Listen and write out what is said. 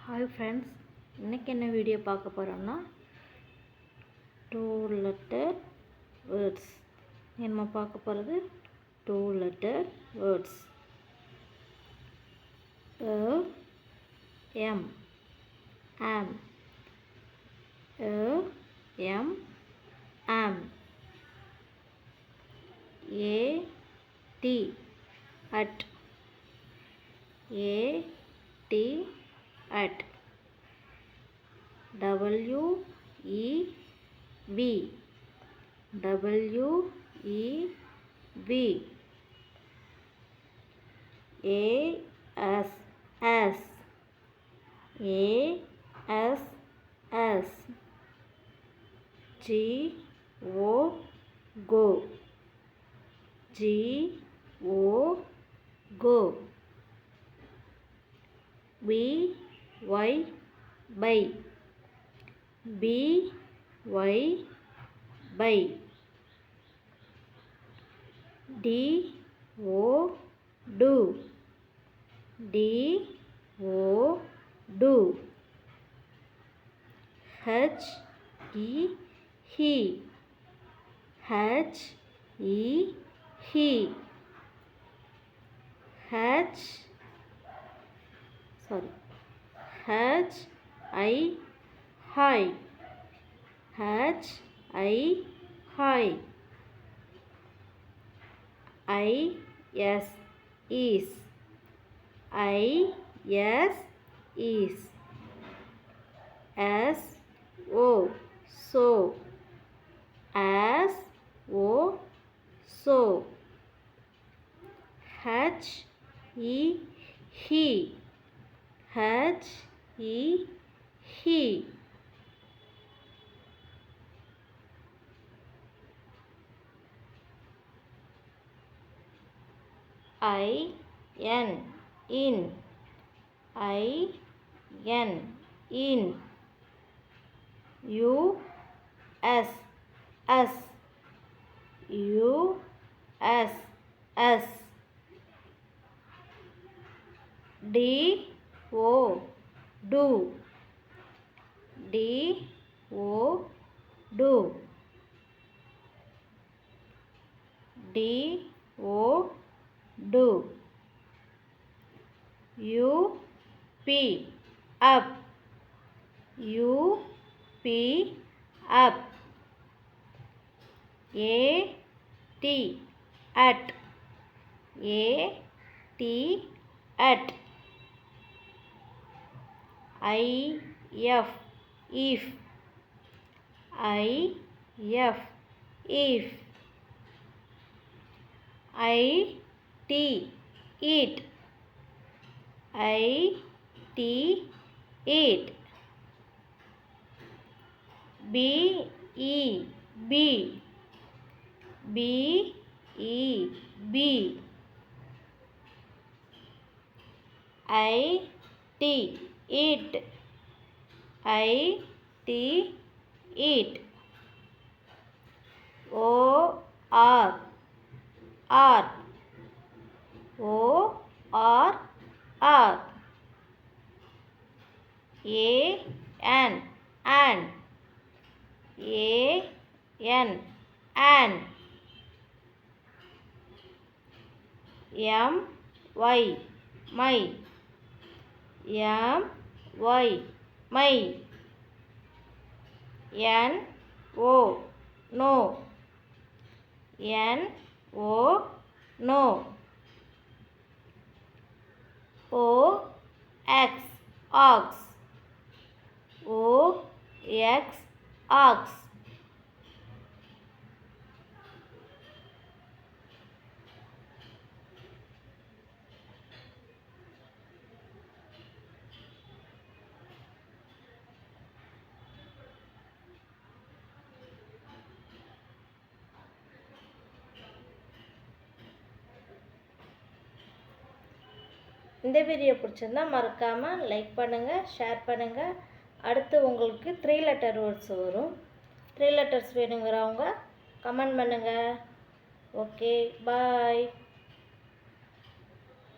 Hi friends, இன்றைக்கி என்ன video பார்க்க போகிறோம்னா 2 லெட்டர் வேர்ட்ஸ். நம்ம பார்க்க போகிறது 2 letter words. M am, M am, A T at, A T at, W E V, W E V, A S S, A S S, G O go, G O go, B Y by, B Y by, D O do, D O do, H E he, H E he, H I hi, H I hi, I S is, I S is, S O so, S O so, H E he, H E he, I N in, I N in, U S S, U S S, D O do, D O do, D O do, U P up, U P up, A T at, A T at, I F if, I F if, I T eat, I T eat, B E B, B E B, I T eat, I T eat, O R R, O R R, A N an, A N an, M Y my, M Y my, N O no, N O no, O X ox, O X ox, இந்த video பிடிச்சிருந்தா மறக்காமல் like பண்ணுங்கள், share பண்ணுங்கள். அடுத்து உங்களுக்கு 3 letter words வரும். 3 letters வேணுங்கிறவங்க comment பண்ணுங்கள். ஓகே, பாய்.